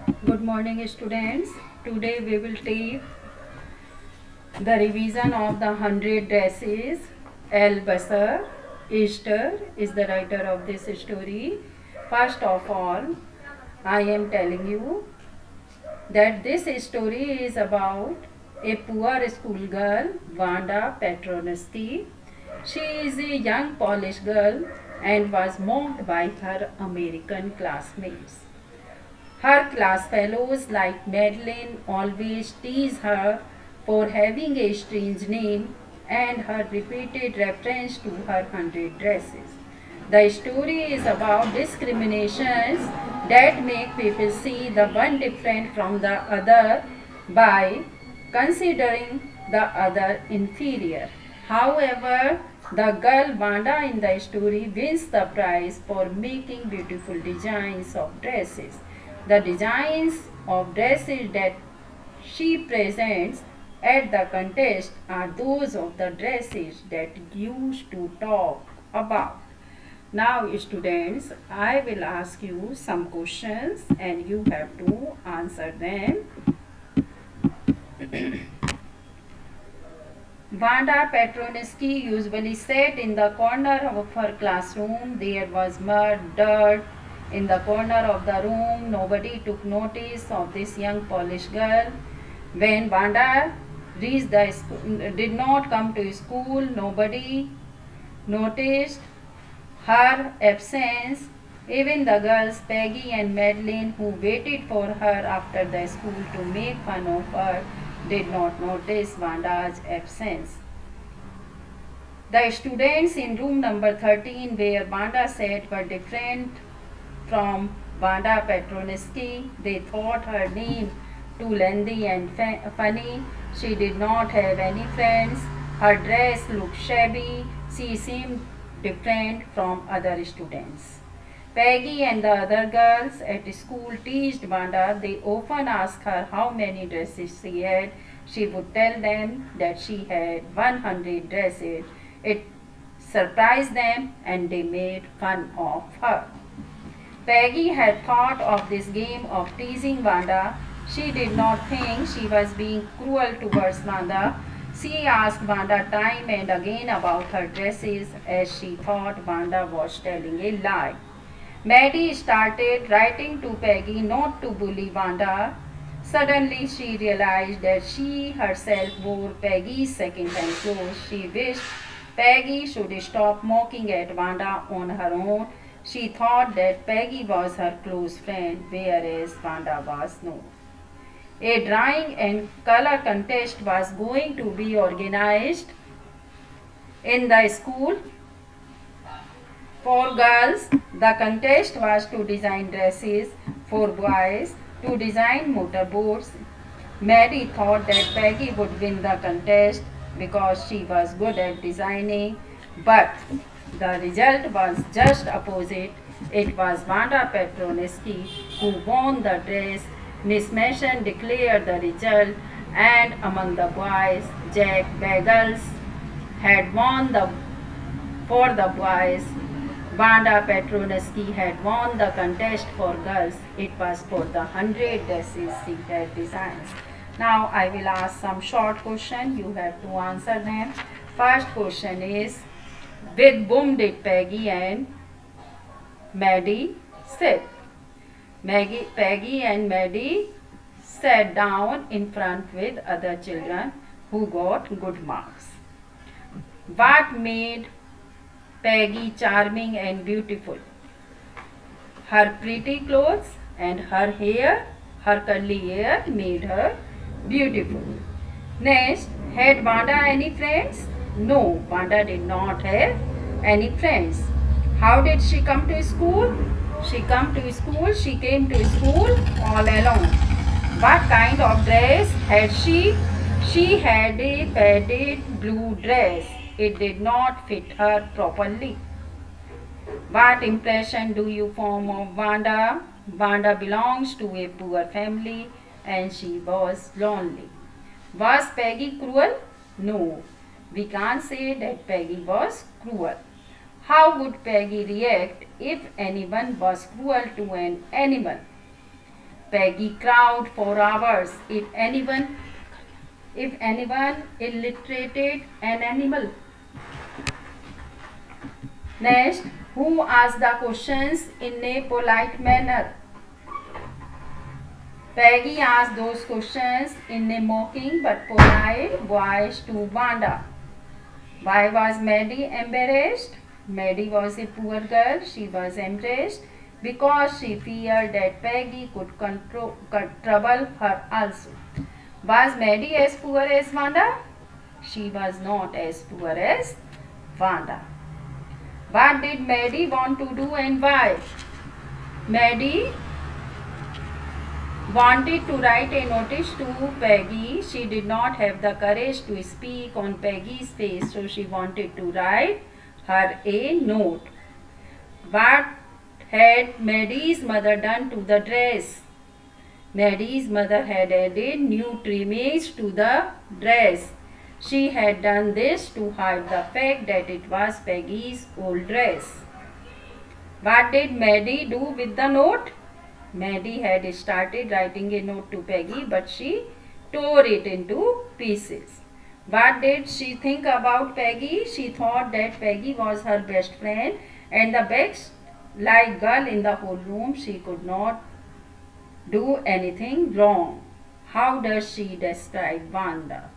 Good morning, students. Today we will take the revision of the 100 dresses. Al Basar Easter is the writer of this story. First of all, I am telling you that this story is about a poor schoolgirl, Vanda Petronesky. She is a young Polish girl and was mocked by her American classmates. Her class fellows like Madeline always tease her for having a strange name and her repeated reference to her 100 dresses. The story is about discriminations that make people see the one different from the other by considering the other inferior. However, the girl Vanda in the story wins the prize for making beautiful designs of dresses. The designs of dresses that she presents at the contest are those of the dresses that used to talk about. Now, students, I will ask you some questions and you have to answer them. Vanda Petronesky usually sat in the corner of her classroom. There was mud, dirt in the corner of the room. Nobody took notice of this young Polish girl. When Vanda reached the school, did not come to school, nobody noticed her absence. Even the girls Peggy and Madeline, who waited for her after the school to make fun of her, did not notice Vanda's absence. The students in room number 13 where Vanda sat were different from Vanda Petronesky. They thought her name too lengthy and funny. She did not have any friends. Her dress looked shabby. She seemed different from other students. Peggy and the other girls at school teased Vanda. They often asked her how many dresses she had. She would tell them that she had 100 dresses. It surprised them and they made fun of her. Peggy had thought of this game of teasing Vanda. She did not think she was being cruel towards Vanda. She asked Vanda time and again about her dresses as she thought Vanda was telling a lie. Maddie started writing to Peggy not to bully Vanda. Suddenly she realized that she herself wore Peggy's second-hand clothes. She wished Peggy should stop mocking at Vanda on her own. She thought that Peggy was her close friend, whereas Vanda was not. A drawing and color contest was going to be organized in the school. For girls, the contest was to design dresses. For boys, to design motorboats. Mary thought that Peggy would win the contest because she was good at designing, but the result was just opposite. It was Vanda Petronesky who won the dress. Miss Mason declared the result, and among the boys, Jack Bagels had won the for the boys. Vanda Petronesky had won the contest for girls. It was for the 100 dresses she had designed. Now I will ask some short questions. You have to answer them. First question is, with whom did Peggy and Maddie sit? Peggy and Maddie sat down in front with other children who got good marks. What made Peggy charming and beautiful? Her pretty clothes and her hair, her curly hair made her beautiful. Next, had Vanda any friends? No, Vanda did not have any friends. How did she come to school? She came to school all alone. What kind of dress had she? She had a padded blue dress. It did not fit her properly. What impression do you form of Vanda? Vanda belongs to a poor family and she was lonely. Was Peggy cruel? No, we can't say that Peggy was cruel. How would Peggy react if anyone was cruel to an animal? Peggy cried for hours. If anyone illiterated an animal. Next, who asked the questions in a polite manner? Peggy asked those questions in a mocking but polite voice to Wanda. Why was Maddie embarrassed? Maddie was a poor girl. She was embarrassed because she feared that Peggy could trouble her also. Was Maddie as poor as Wanda? She was not as poor as Wanda. What did Maddie want to do and why? Maddie wanted to write a notice to Peggy. She did not have the courage to speak on Peggy's face, so she wanted to write her a note. What had Maddie's mother done to the dress? Maddie's mother had added new trimmings to the dress. She had done this to hide the fact that it was Peggy's old dress. What did Maddie do with the note? Maddie had started writing a note to Peggy, but she tore it into pieces. What did she think about Peggy? She thought that Peggy was her best friend and the best liked girl in the whole room. She could not do anything wrong. How does she describe Wanda?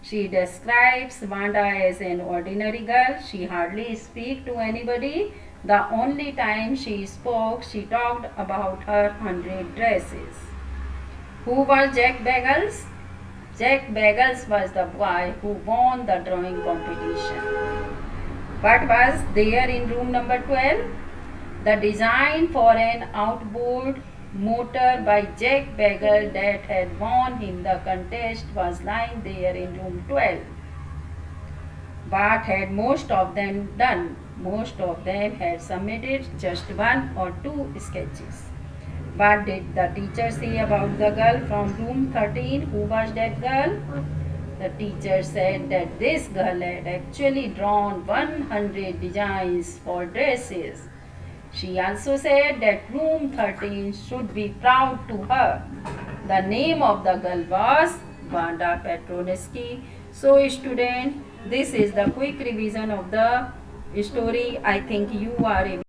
She describes Wanda as an ordinary girl. She hardly speaks to anybody. The only time she spoke, she talked about her 100 dresses. Who was Jack Bagels? Jack Bagels was the boy who won the drawing competition. What was there in room number 12? The design for an outboard motor by Jack Bagel that had won him the contest was lying there in room 12. What had most of them done? Most of them had submitted just one or two sketches. What did the teacher say about the girl from room 13? Who was that girl? The teacher said that this girl had actually drawn 100 designs for dresses. She also said that room 13 should be proud to her. The name of the girl was Wanda Petronesky. So student, this is the quick revision of the story. I think you are able